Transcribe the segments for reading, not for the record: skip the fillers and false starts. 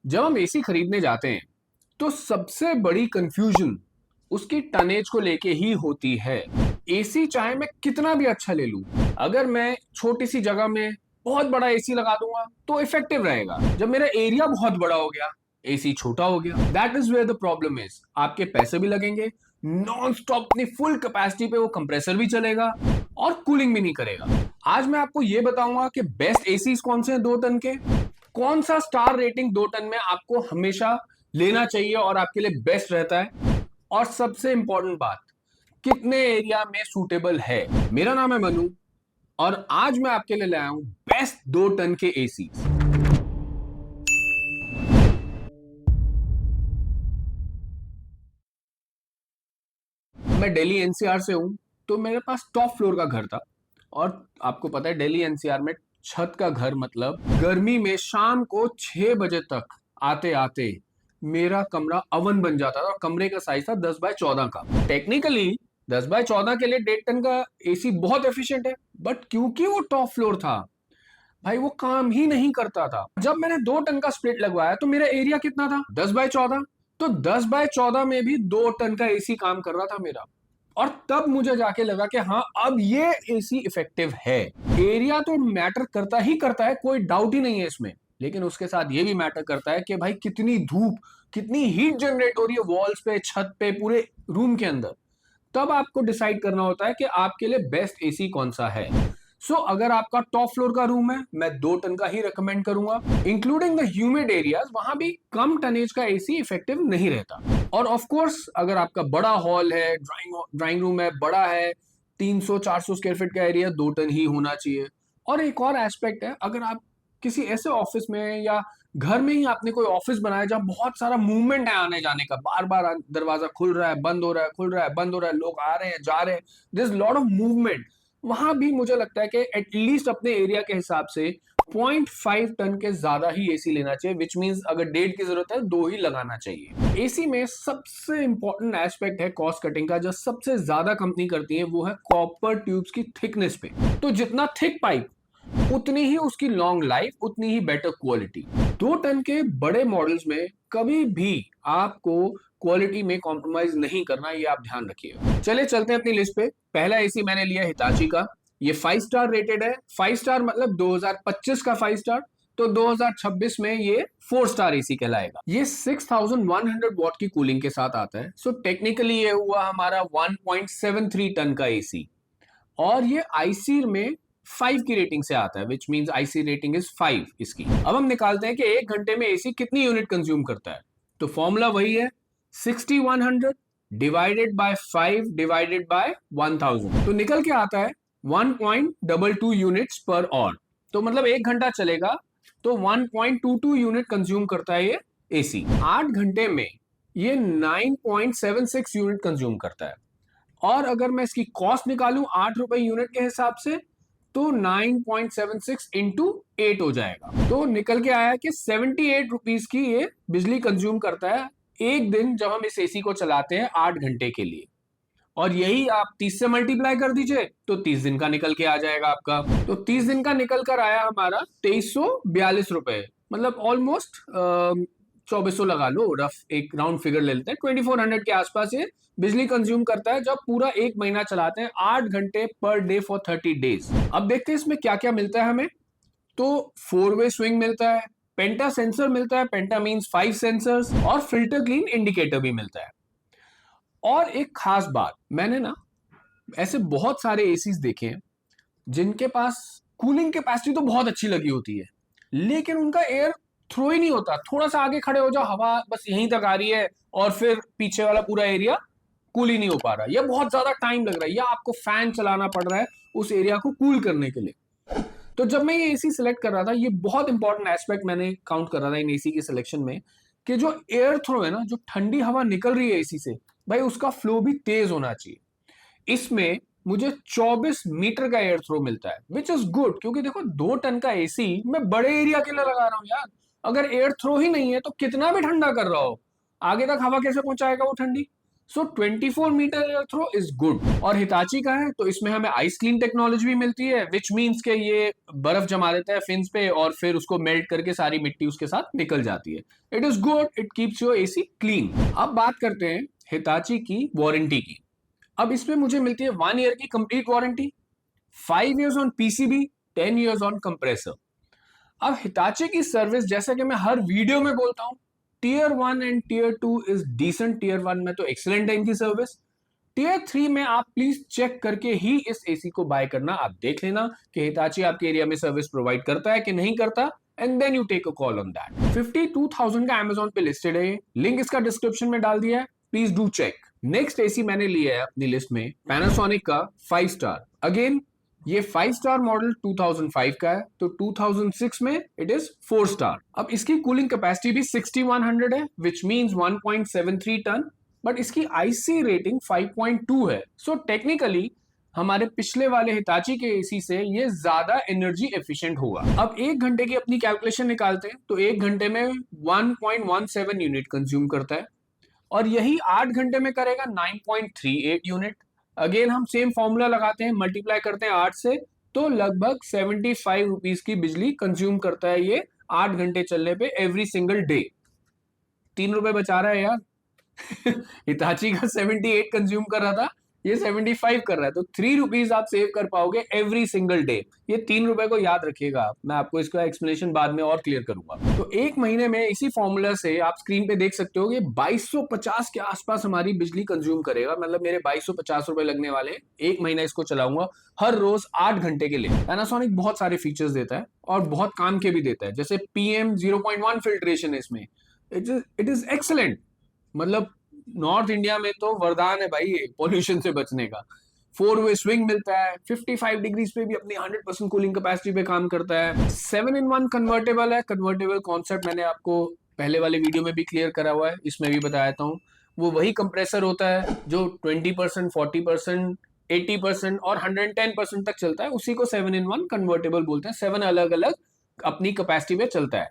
जब हम एसी खरीदने जाते हैं तो सबसे बड़ी कंफ्यूजन उसकी टनेज को लेके ही होती है। एसी चाहे मैं कितना भी अच्छा ले लूं, अगर मैं छोटी सी जगह में बहुत बड़ा एसी लगा दूंगा तो इफेक्टिव रहेगा। जब मेरा एरिया बहुत बड़ा हो गया, एसी छोटा हो गया, that is where the problem is. आपके पैसे भी लगेंगे, नॉन स्टॉप अपनी फुल कैपेसिटी पे वो कंप्रेसर भी चलेगा और कूलिंग भी नहीं करेगा। आज मैं आपको ये बताऊंगा कि बेस्ट एसी कौन से हैं 2 टन के, कौन सा स्टार रेटिंग 2 टन में आपको हमेशा लेना चाहिए और आपके लिए बेस्ट रहता है, और सबसे इंपॉर्टेंट बात, कितने एरिया में सूटेबल है। मेरा नाम है मनु और आज मैं आपके लिए लाया हूं बेस्ट 2 टन के एसी। मैं दिल्ली एनसीआर से हूं, तो मेरे पास टॉप फ्लोर का घर था। और आपको पता है दिल्ली एनसीआर में छत का घर मतलब गर्मी में शाम को 6 बजे तक आते आते मेरा कमरा अवन बन जाता था। और कमरे का साइज था 10 बाय 14 का। टेक्निकली 10 बाय 14 के लिए 1.5 टन का एसी बहुत एफिशिएंट है, बट क्योंकि वो टॉप फ्लोर था, भाई वो काम ही नहीं करता था। जब मैंने 2 टन का स्प्लिट लगवाया तो मेरा एरिया कितना था, 10 बाय 14। तो 10 बाय 14 में भी 2 टन का एसी काम कर रहा था मेरा। और तब मुझे जाके लगा कि हाँ, अब ये एसी इफेक्टिव है। एरिया तो मैटर करता ही करता है, कोई डाउट ही नहीं है इसमें, लेकिन उसके साथ ये भी मैटर करता है कि भाई कितनी धूप, कितनी हीट जनरेट हो रही है वॉल्स पे, छत पे, पूरे रूम के अंदर। तब आपको डिसाइड करना होता है कि आपके लिए बेस्ट एसी कौन सा है। अगर आपका टॉप फ्लोर का रूम है, मैं 2 टन का ही रिकमेंड करूंगा। इंक्लूडिंग द ह्यूमिड एरियाज, वहां भी कम टनेज का एसी इफेक्टिव नहीं रहता। और ऑफ कोर्स अगर आपका बड़ा हॉल है, ड्राइंग रूम है, बड़ा है, 300-400 स्क्वायर फीट का एरिया, 2 टन ही होना चाहिए। और एक और एस्पेक्ट है, अगर आप किसी ऐसे ऑफिस में या घर में ही आपने कोई ऑफिस बनाया जहां बहुत सारा मूवमेंट है आने जाने का, बार बार दरवाजा खुल रहा है, बंद हो रहा है, खुल रहा है, बंद हो रहा है, लोग आ रहे हैं, जा रहे हैं, दिस लॉट ऑफ मूवमेंट, वहां भी मुझे लगता है कि एटलीस्ट अपने एरिया के हिसाब से 0.5 टन के ज्यादा ही एसी लेना चाहिए। विच मींस अगर 1.5 की जरूरत है, 2 ही लगाना चाहिए। एसी में सबसे इंपॉर्टेंट एस्पेक्ट है कॉस्ट कटिंग का, जो सबसे ज्यादा कंपनी करती है वो है कॉपर ट्यूब्स की थिकनेस पे। तो जितना थिक पाइप, उतनी ही उसकी लॉन्ग लाइफ, उतनी ही बेटर क्वालिटी। 2 टन के बड़े मॉडल्स में कभी भी आपको क्वालिटी में कॉम्प्रोमाइज नहीं करना, ये आप ध्यान रखिएगा। चलिए चलते हैं अपनी लिस्ट पे। पहला एसी मैंने लिया हिताची का। ये 5 स्टार रेटेड है। 5 स्टार मतलब 2025 का 5 स्टार, तो 2026 में ये 4 स्टार एसी कहलाएगा। ये 6100 वॉट की कूलिंग के साथ आता है। टेक्निकली ये हुआ हमारा 1.73 टन का एसी। और ये आईसी में 5 की रेटिंग से आता है, which means IC rating is 5 इसकी। अब हम निकालते हैं कि 1 घंटे में एसी कितनी यूनिट कंज्यूम करता है। तो फॉर्मूला वही है, 6100 डिवाइडेड बाय 5 डिवाइडेड बाय 1000, तो निकल के आता है 1.22 यूनिट्स पर आवर। तो मतलब 1 घंटा चलेगा तो 1.22 यूनिट कंज्यूम करता है ये एसी। 8 घंटे में ये 9.76 यूनिट कंज्यूम करता है। और अगर मैं इसकी कॉस्ट निकालूं 8 रुपए यूनिट के हिसाब से, तो 9.76 इंटू 8 हो जाएगा। तो निकल के आया कि 78 रुपीज की ये बिजली कंज्यूम करता है एक दिन, जब हम इस एसी को चलाते हैं 8 घंटे के लिए। और यही आप 30 से मल्टीप्लाई कर दीजिए तो 30 दिन का निकल के आ जाएगा आपका। तो 30 दिन का निकल कर आया हमारा 2342 रुपए, मतलब ऑलमोस्ट 2400 लगा लो, रफ एक राउंड फिगर ले लेते हैं, 2400 के आसपास ये बिजली कंज्यूम करता है जब पूरा एक महीना चलाते हैं 8 घंटे पर डे फॉर 30 डेज। अब देखते हैं इसमें क्या क्या मिलता है हमें। तो 4 वे स्विंग मिलता है, पेंटा सेंसर मिलता है, पेंटा मींस 5 सेंसर्स, और फिल्टर क्लीन इंडिकेटर भी मिलता है। और एक खास बात, मैंने ना ऐसे बहुत सारे एसीज देखे हैं जिनके पास कूलिंग कैपेसिटी तो बहुत अच्छी लगी होती है, लेकिन उनका एयर थ्रो ही नहीं होता। थोड़ा सा आगे खड़े हो जाओ, हवा बस यहीं तक आ रही है और फिर पीछे वाला पूरा एरिया कूल ही नहीं हो पा रहा, या बहुत ज्यादा टाइम लग रहा है, या आपको फैन चलाना पड़ रहा है उस एरिया को कूल करने के लिए। तो जब मैं ये एसी सिलेक्ट कर रहा था, ये बहुत इंपॉर्टेंट एस्पेक्ट मैंने काउंट कर रहा था इन एसी की सिलेक्शन में, कि जो एयर थ्रो है ना, जो ठंडी हवा निकल रही है एसी से, भाई उसका फ्लो भी तेज होना चाहिए। इसमें मुझे 24 मीटर का एयर थ्रो मिलता है, विच इज गुड, क्योंकि देखो 2 टन का एसी मैं बड़े एरिया के लिए लगा रहा हूं यार। अगर एयर थ्रो ही नहीं है तो कितना भी ठंडा कर रहा हो, आगे तक हवा कैसे पहुंचाएगा वो ठंडी। So 24 metre air throw is good. और हिताची का है तो इसमें हमें आइस क्लीन टेक्नोलॉजी भी मिलती है, विच मीन्स के ये बर्फ जमा देता है फिन्स पे और फिर उसको मेल्ट करके सारी मिट्टी उसके साथ निकल जाती है। It is good, it keeps your AC clean. अब बात करते हैं हिताची की वारंटी की। अब इसमें मुझे मिलती है 1 ईयर की complete warranty, 5 years on PCB, 10 years on compressor. अब हिताची की सर्विस जैसा कि मैं हर वीडियो में बोलता हूं, tier 1 and tier 2 is decent. Tier 1 में तो एक्सीलेंट है इनकी सर्विस। टीयर 3 में आप प्लीज चेक करके ही इस एसी को बाय करना। आप देख लेना कि हिताची आपके एरिया में सर्विस प्रोवाइड करता है कि नहीं करता, and then you take a call on that. 52,000 का Amazon पे लिस्टेड है, लिंक इसका डिस्क्रिप्शन में डाल दिया है, please do check. Next AC मैंने लिया है अपनी लिस्ट में पैनासोनिक का 5 स्टार। अगेन ये 5 स्टार मॉडल 2005 का है, तो 2006 में इट इज 4 स्टार। अब इसकी कूलिंग कैपेसिटी भी 6100 है, विच मींस 1.73 टन, बट इसकी आईसी रेटिंग 5.2 है। सो टेक्निकली हमारे पिछले वाले हिताची के एसी से ये ज्यादा एनर्जी एफिशिएंट होगा। अब 1 घंटे की अपनी कैलकुलेशन निकालते हैं तो 1 घंटे में 1.17 यूनिट कंज्यूम करता है, और यही 8 घंटे में करेगा 9.38 यूनिट। अगेन हम सेम फॉर्मूला लगाते हैं, मल्टीप्लाई करते हैं 8 से, तो लगभग 75 रुपीज की बिजली कंज्यूम करता है ये 8 घंटे चलने पे एवरी सिंगल डे। 3 रुपए बचा रहा है यार। हिताची का 78 कंज्यूम कर रहा था, ये 75 कर रहा है, तो 3 रुपीज आप सेव कर पाओगे एवरी सिंगल डे। ये 3 रुपए को याद रखिएगा आप, मैं आपको इसका एक्सप्लेनेशन बाद में और क्लियर करूंगा। तो 1 महीने में इसी फॉर्मूला से आप स्क्रीन पे देख सकते हो कि 2250 के आसपास हमारी बिजली कंज्यूम करेगा। मतलब मेरे 2250 रुपए लगने वाले, 1 महीना इसको चलाऊंगा हर रोज 8 घंटे के लिए। पैनासोनिक बहुत सारे फीचर्स देता है और बहुत काम के भी देता है, जैसे PM 0.1 फिल्ट्रेशन है इसमें। It is excellent. मतलब नॉर्थ इंडिया में तो वरदान है भाई पोल्यूशन से बचने का। 4 वे स्विंग मिलता है, 55 डिग्रीज पे भी अपनी 100% कूलिंग कैपेसिटी पे काम करता है। 7-in-1 कन्वर्टेबल है। कन्वर्टेबल कॉन्सेप्ट मैंने आपको पहले वाले वीडियो में भी क्लियर करा हुआ है, इसमें भी बताया था हूँ। वो वही कंप्रेसर होता है जो 20%, 40%, 80% और 110% तक चलता है, उसी को 7-in-1 कन्वर्टेबल बोलते हैं। 7 अलग अलग अपनी कैपेसिटी पे चलता है।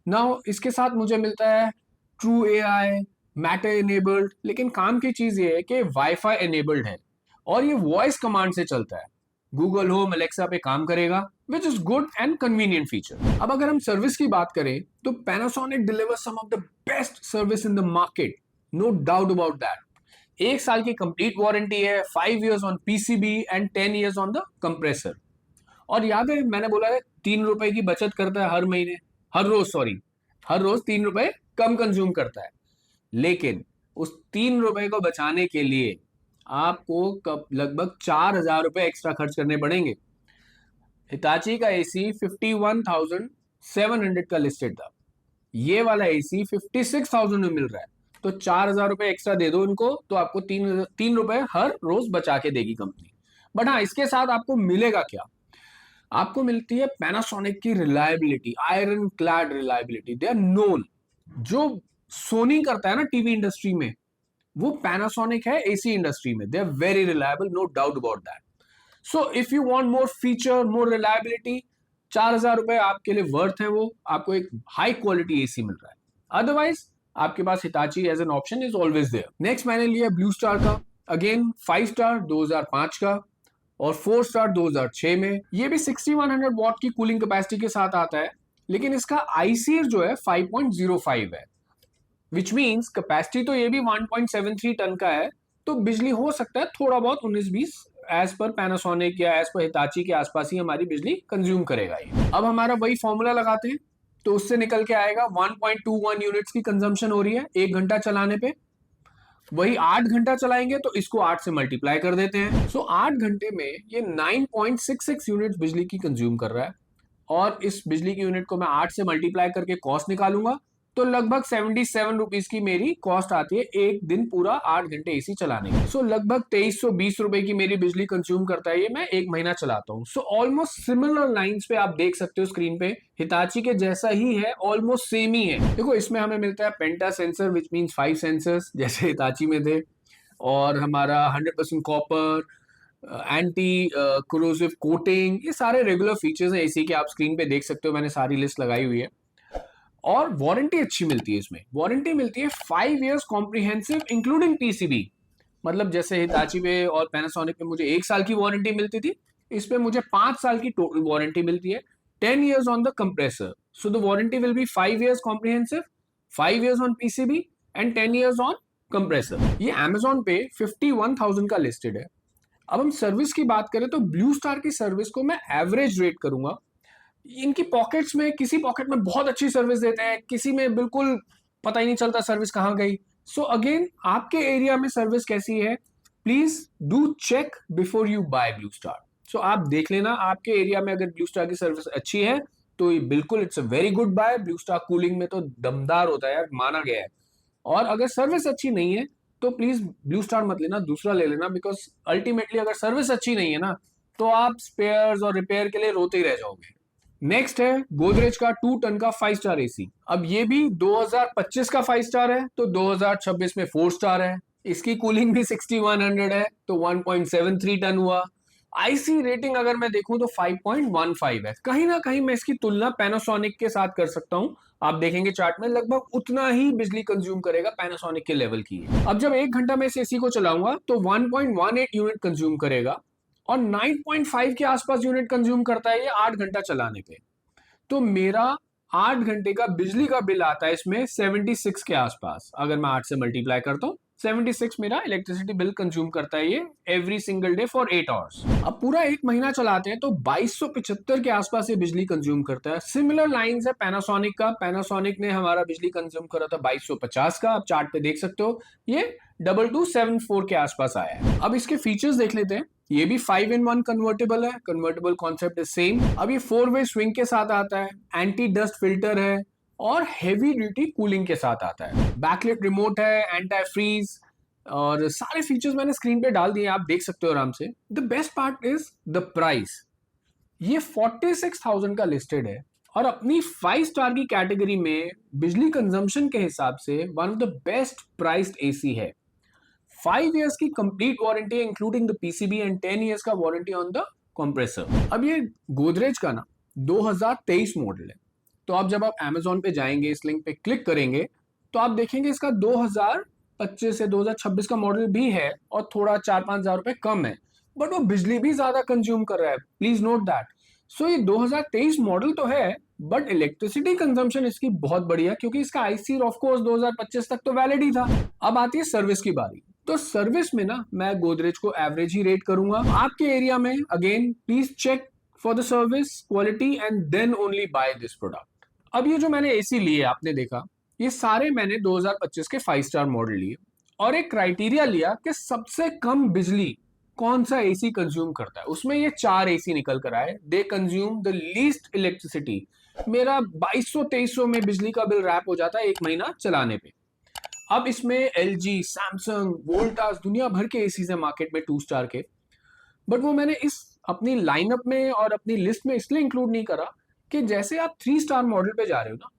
नाउ इसके साथ मुझे मिलता है ट्रू AI, मैटर एनेबल्ड, लेकिन काम की चीज ये है कि वाईफाई एनेबल्ड है और ये वॉइस कमांड से चलता है। गूगल होम, अलेक्सा पे काम करेगा, which is good and convenient feature. अब अगर हम सर्विस की बात करें तो Panasonic deliver some of the best service in the market, no doubt about that. 1 साल की कंप्लीट वारंटी है, 5 years on PCB and 10 years on the compressor. और याद है मैंने बोला है 3 रुपए की बचत करता है हर महीने, हर रोज, सॉरी, हर रोज 3 रुपए कम कंज्यूम करता है। लेकिन उस 3 रुपए को बचाने के लिए आपको लगभग 4,000 रुपए एक्स्ट्रा खर्च करने पड़ेंगे। हिताची का एसी 51,700 का लिस्टेड था, ये वाला एसी 56,000 में मिल रहा है, तो 4,000 रुपए एक्स्ट्रा दे दो इनको तो आपको 3 रुपए हर रोज बचा के देगी कंपनी। बट हाँ, इसके साथ आपको मिलेगा क्या? आपको मिलती है पैनासोनिक की reliability, iron clad reliability. They are known, जो सोनी करता है ना टीवी इंडस्ट्री में, वो पैनासोनिक है एसी इंडस्ट्री में। They are very reliable, no doubt about that. So if you want more feature, more reliability, 4,000 रुपए आपके लिए वर्थ है। वो आपको एक हाई क्वालिटी एसी मिल रहा है। अदरवाइज आपके पास Hitachi as an option is always there. Next मैंने लिया ब्लू स्टार का, अगेन 5 स्टार 2005 का और 4 स्टार 2006 में। ये भी 6100 वॉट की कूलिंग कैपेसिटी के साथ आता है, लेकिन इसका आईसीआर जो है 5.05 है, विच मीन्स कैपेसिटी तो ये भी 1.73 टन का है, तो बिजली हो सकता है थोड़ा बहुत 19-20 एज पर पैनासोनिक या एज पर हिताची के आसपास ही हमारी बिजली कंज्यूम करेगा ये। अब हमारा वही फॉर्मूला लगाते हैं तो उससे निकल के आएगा 1.21 यूनिट्स की कंजम्पशन हो रही है 1 घंटा चलाने पे। वही 8 घंटा चलाएंगे तो इसको 8 से मल्टीप्लाई कर देते हैं। सो 8 घंटे में ये 9.66 यूनिट बिजली की कंज्यूम कर रहा है, और इस बिजली की यूनिट को मैं 8 से मल्टीप्लाई करके कॉस्ट निकालूंगा तो लगभग 77 रुपीज की मेरी कॉस्ट आती है एक दिन पूरा 8 घंटे एसी चलाने की। सो लगभग 2320 रुपए की मेरी बिजली कंज्यूम करता है ये, मैं 1 महीना चलाता हूँ। सो ऑलमोस्ट सिमिलर लाइंस पे आप देख सकते हो स्क्रीन पे, हिताची के जैसा ही है, ऑलमोस्ट सेम ही है। देखो इसमें हमें मिलता है पेंटा सेंसर, विच मीन्स 5 सेंसर्स जैसे हिताची में थे, और हमारा 100% कॉपर, एंटी कोरोसिव कोटिंग, ये सारे रेगुलर फीचर्स हैं एसी के, आप स्क्रीन पे देख सकते हो, मैंने सारी लिस्ट लगाई हुई है। और वारंटी अच्छी मिलती है इसमें। वारंटी मिलती है 5 इयर्स कॉम्प्रिहेंसिव इंक्लूडिंग पीसीबी। मतलब जैसे हिताची पे और पैनासोनिक पे मुझे 1 साल की वारंटी मिलती थी, इस पे मुझे 5 साल की टोटल वारंटी मिलती है। 10 years on the compressor. So the warranty will be 5 years comprehensive, 5 years on PCB and 10 years on compressor. ये Amazon पे 51,000 का लिस्टेड है। अब हम सर्विस की बात करें तो ब्लू स्टार की सर्विस को मैं एवरेज रेट करूंगा। इनकी पॉकेट्स में, किसी पॉकेट में बहुत अच्छी सर्विस देते हैं, किसी में बिल्कुल पता ही नहीं चलता सर्विस कहाँ गई। सो अगेन, आपके एरिया में सर्विस कैसी है, please do check before you buy Blue Star. So आप देख लेना आपके एरिया में अगर ब्लू स्टार की सर्विस अच्छी है तो ये बिल्कुल it's a very good buy. Blue Star cooling में तो दमदार होता है यार, माना गया है। और अगर सर्विस अच्छी नहीं है तो प्लीज ब्लू स्टार मत लेना, दूसरा ले लेना, बिकॉज अल्टीमेटली अगर सर्विस अच्छी नहीं है ना तो आप स्पेयर्स और रिपेयर के लिए रोते ही रह जाओगे। नेक्स्ट है गोदरेज का 2 टन का 5 स्टार एसी। अब ये भी 2025 का 5 स्टार है तो 2026 में 4 स्टार है। इसकी कूलिंग भी 6100 है तो 1.73 टन हुआ। आईसी रेटिंग अगर मैं देखूं तो 5.15 है। कहीं ना कहीं मैं इसकी तुलना पैनासोनिक के साथ कर सकता हूं। आप देखेंगे चार्ट में लगभग उतना ही बिजली कंज्यूम करेगा, पैनासोनिक के लेवल की है। अब जब 1 घंटा में इस एसी को चलाऊंगा तो 1.18 यूनिट कंज्यूम करेगा और 9.5 के आसपास यूनिट कंज्यूम करता है ये 8 घंटा चलाने पे। तो मेरा 8 घंटे का बिजली का बिल आता है इसमें 76 के आसपास। अगर मैं 8 से मल्टीप्लाई करता हूँ 76 मेरा इलेक्ट्रिसिटी बिल कंज्यूम करता है ये every single day for 8 hours. अब पूरा 1 महीना चलाते हैं तो 2275 के आसपास ये बिजली कंज्यूम करता है। सिमिलर लाइंस है पैनासोनिक का। पैनासोनिक ने हमारा बिजली कंज्यूम करा था 2250 का, आप चार्ट पे देख सकते हो। ये 2274 के आसपास आया है। अब इसके फीचर्स देख लेते हैं। ये भी 5-in-1 कन्वर्टेबल है। Convertible concept is same. अब ये 4-वे स्विंग के साथ आता है, एंटी डस्ट फिल्टर है और हेवी ड्यूटी कूलिंग के साथ आता है। बैकलिट रिमोट है, एंटी फ्रीज और सारे फीचर्स मैंने स्क्रीन पे डाल दिए, आप देख सकते हो आराम से। The best part is the price. ये 46,000 का लिस्टेड है और अपनी 5 स्टार की कैटेगरी में बिजली कंजम्पशन के हिसाब से one of the best priced AC है। 5 इयर्स की complete warranty including the PCB and 10 years का वारंटी ऑन द कंप्रेसर। अब ये गोदरेज का ना 2023 मॉडल है। तो आप जब आप Amazon पे जाएंगे, इस लिंक पे क्लिक करेंगे तो आप देखेंगे इसका 2025 से 2026 का मॉडल भी है और थोड़ा 4-5 हजार रुपए कम है, बट वो बिजली भी ज्यादा कंज्यूम कर रहा है, प्लीज नोट दैट। सो ये 2023 मॉडल तो है बट इलेक्ट्रिसिटी कंजम्पशन इसकी बहुत बढ़िया, क्योंकि इसका आईसी ऑफ कोर्स 2025 तक तो वैलिड ही था। अब आती है सर्विस की बारी। तो सर्विस में ना मैं गोदरेज को एवरेज ही रेट करूंगा। आपके एरिया में again please check for the service quality and then only buy this product. अब ये जो मैंने एसी लिए आपने देखा, ये सारे मैंने 2025 के 5 स्टार मॉडल लिए और एक क्राइटेरिया लिया कि सबसे कम बिजली कौन सा एसी कंज्यूम करता है। उसमें ये 4 एसी निकल कर आए। They consume the least electricity. मेरा 2200-2300 में बिजली का बिल रैप हो जाता है 1 महीना चलाने पे। अब इसमें एलजी, सैमसंग, वोल्टास, दुनिया भर के एसीज है मार्केट में 2 स्टार के, बट वो मैंने इस अपनी लाइनअप में और अपनी लिस्ट में इसलिए इंक्लूड नहीं करा कि जैसे आप 3 स्टार मॉडल पे जा रहे हो ना,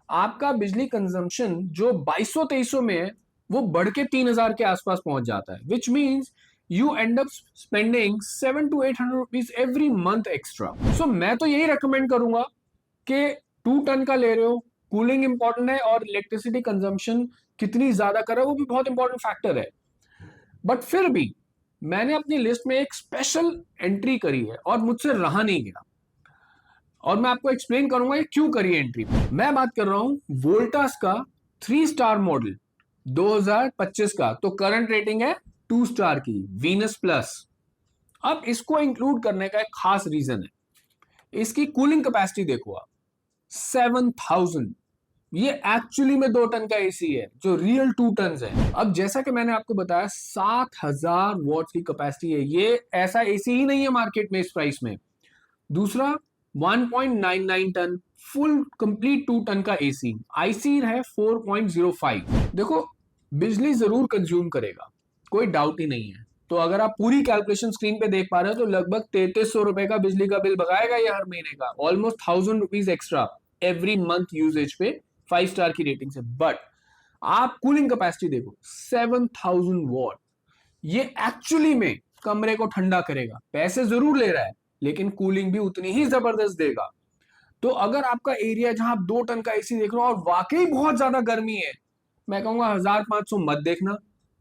आपका बिजली कंजम्पशन जो 2200-2300 में है वो बढ़ के 3000 के आसपास पहुंच जाता है, which means you end up spending 700 to 800 rupees every month extra. So मैं तो यही रेकमेंड करूंगा कि 2 टन का ले रहे हो, कूलिंग इंपॉर्टेंट है और इलेक्ट्रिसिटी कंजम्पशन कितनी ज्यादा कर रहा है वो भी बहुत इंपॉर्टेंट फैक्टर है। बट फिर भी मैंने अपनी लिस्ट में एक स्पेशल एंट्री करी है और मुझसे रहा नहीं गया, और मैं आपको एक्सप्लेन करूंगा ये क्यों करी एंट्री। मैं बात कर रहा हूं वोल्टास का 3 स्टार मॉडल 2025 का। तो करंट रेटिंग है 2 स्टार की, वीनस प्लस। अब इसको इंक्लूड करने का एक खास रीजन है। इसकी कूलिंग कैपेसिटी देखो आप, 7000। ये एक्चुअली में 2 टन का एसी है जो रियल 2 टन है। अब जैसा कि मैंने आपको बताया 7000 वॉट की कैपेसिटी है। ये ऐसा एसी ही नहीं है मार्केट में इस प्राइस में। दूसरा 1.99 टन फुल कंप्लीट 2 टन का एसी। आईसी है 4.05। देखो बिजली जरूर कंज्यूम करेगा, कोई डाउट ही नहीं है। तो अगर आप पूरी कैलकुलेशन स्क्रीन पे देख पा रहे हो तो लगभग 3300 रुपए का बिजली का बिल भगाएगा ये हर महीने का, almost 1000 rupees extra every month usages पे 5 स्टार की रेटिंग से। बट आप कूलिंग कैपेसिटी देखो 7000 वॉट। ये एक्चुअली में कमरे को ठंडा करेगा। पैसे जरूर ले रहा है लेकिन कूलिंग भी उतनी ही जबरदस्त देगा। तो अगर आपका एरिया जहां आप 2 टन का एसी देख रहे हो और वाकई बहुत ज्यादा गर्मी है, मैं कहूंगा 1500 मत देखना,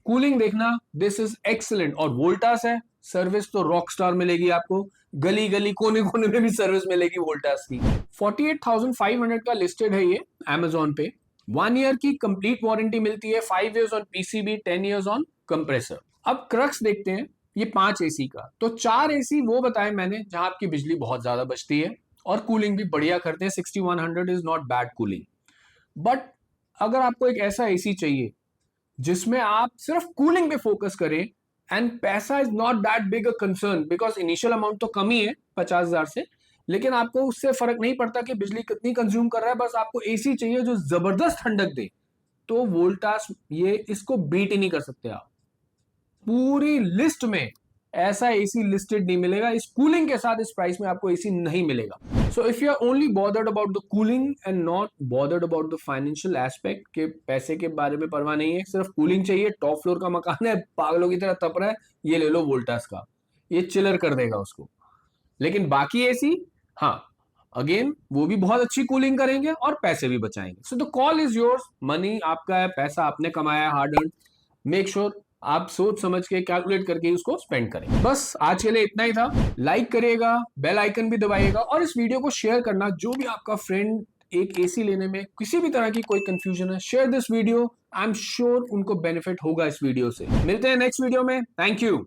कूलिंग देखना, दिस इज एक्सीलेंट। और वोल्टास है, सर्विस तो रॉक स्टार मिलेगी आपको, गली गली कोने कोने में भी सर्विस मिलेगी वोल्टास की। 48,500 का लिस्टेड है ये Amazon पे। 1 ईयर की कंप्लीट वारंटी मिलती है, 5 years on PCB, 10 years on compressor. अब क्रक्स देखते हैं ये 5 एसी का। तो 4 एसी वो बताए मैंने जहां आपकी बिजली बहुत ज्यादा बचती है और कूलिंग भी बढ़िया करते हैं। 6100 is not bad cooling. But अगर आपको एक ऐसा एसी चाहिए जिसमें आप सिर्फ कूलिंग पे फोकस करें, एंड पैसा is not that big a concern, because initial amount तो कम ही है 50,000 से, लेकिन आपको उससे फर्क नहीं पड़ता कि बिजली कितनी कंज्यूम कर रहा है, बस आपको एसी चाहिए जो जबरदस्त ठंडक दे, तो वोल्टास ये इसको बीट ही नहीं कर सकते आप। पूरी लिस्ट में ऐसा एसी लिस्टेड नहीं मिलेगा, इस कूलिंग के साथ इस प्राइस में आपको एसी नहीं मिलेगा। So if you are only bothered about the cooling and not bothered about the financial aspect, के पैसे के बारे में परवाह नहीं है, सिर्फ कूलिंग चाहिए, टॉप फ्लोर का मकान है, पागलों की तरह तप रहा है, ये ले लो वोल्टास का, ये चिलर कर देगा उसको। लेकिन बाकी एसी, हाँ, अगेन वो भी बहुत अच्छी कूलिंग करेंगे और पैसे भी बचाएंगे। So the call is yours, money आपका है, पैसा आपने कमाया है हार्ड अर्न, मेक श्योर आप सोच समझ के कैलकुलेट करके उसको स्पेंड करें। बस आज के लिए इतना ही था। लाइक करिएगा, बेल आइकन भी दबाइएगा और इस वीडियो को शेयर करना। जो भी आपका फ्रेंड एक एसी लेने में किसी भी तरह की कोई कंफ्यूजन है, share this video, I am sure उनको बेनिफिट होगा इस वीडियो से। मिलते हैं नेक्स्ट वीडियो में, थैंक यू।